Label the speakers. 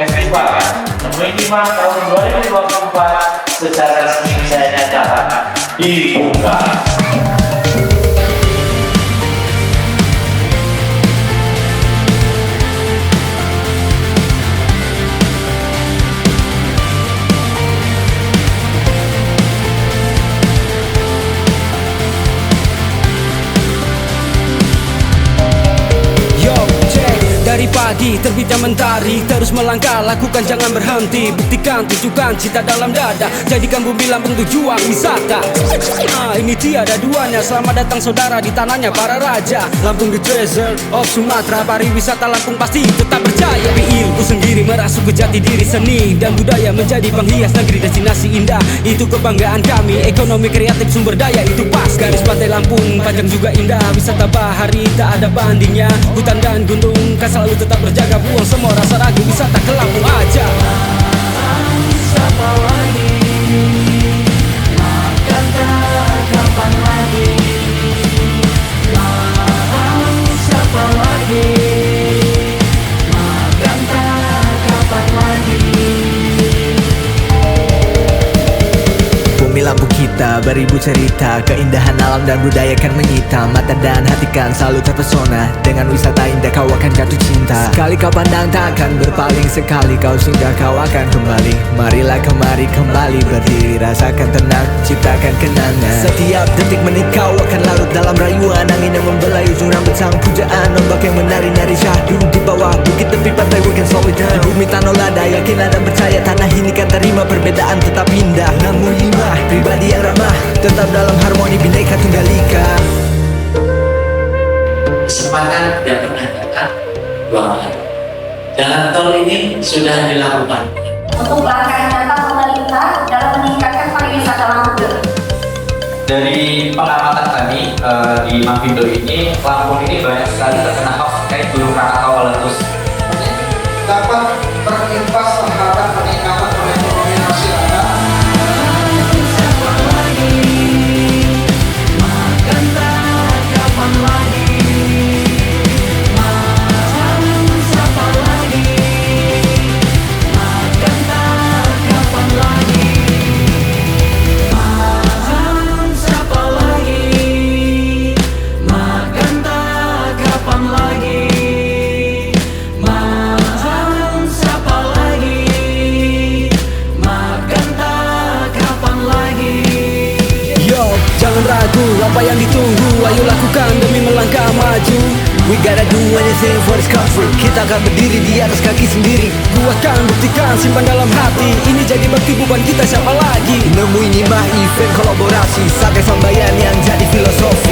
Speaker 1: festival ya. Nemuin Imam tahun 2024 secara resmi saya nyatakan dibuka.
Speaker 2: Dari pagi terbitnya mentari, terus melangkah, lakukan jangan berhenti. Buktikan, tunjukkan cita dalam dada, jadikan bumi Lampung tujuan wisata. Ini tiada duanya, selamat datang saudara di tanahnya para raja. Lampung the treasure of Sumatera, pariwisata Lampung pasti tetap percaya. Tapi ilmu sendiri merasuk ke jati diri, seni dan budaya menjadi penghias negeri destinasi indah. Itu kebanggaan kami, ekonomi kreatif sumber daya itu pas. Garis pantai Lampung panjang juga indah, wisata bahari tak ada bandingnya. Hutan dan gunung kan selalu tetap berjaga, buang semua rasa ragu, wisata ke Lampung aja. Siapa lagi? Makan tak kapan lagi? Siapa lagi? Makan tak kapan lagi?
Speaker 3: Bumi Lampung kita beribu cerita, keindahan alam dan budaya kan menyita mata dan hati kan selalu terpesona. Dengan wisata indah kau akan jatuh cinta. Sekali kau pandang tak akan berpaling, sekali kau singgah kau akan kembali. Marilah kemari kembali berdiri, rasakan tenang, ciptakan kenangan. Setiap detik menit kau akan larut dalam rayuan angin yang membelai ujung rambut sang pujaan. Ombak yang menari-nari syahdu di bawah bukit tepi pantai, we can slow it down. Di bumi tanah lada, yakinlah dan percaya tanah ini kan terima perbedaan tetap indah. Namun lima pribadi yang ramah, tetap dalam harmoni bineka tunggal ika.
Speaker 1: Kesempatan tidak pernah datang dua kali. Jalan tol ini sudah dilakukan
Speaker 4: untuk langkah nyata pemerintah dalam meningkatkan pariwisata Lampung.
Speaker 5: Dari pengamatan kami di Mavindo ini, Lampung ini banyak sekali terkena hoax terkait Gunung Krakatau meletus.
Speaker 6: Dapat berimbas terhadap peningkatan perekonomian masyarakat.
Speaker 2: Jangan ragu, apa yang ditunggu, ayo lakukan demi melangkah maju.
Speaker 3: We gotta do anything for this country. Kita akan berdiri di atas kaki sendiri.
Speaker 2: Buatkan, buktikan, simpan dalam hati. Ini jadi bakti, bukan kita siapa lagi.
Speaker 3: Nemuin imah event kolaborasi, Sate Sambayan yang jadi filosofi.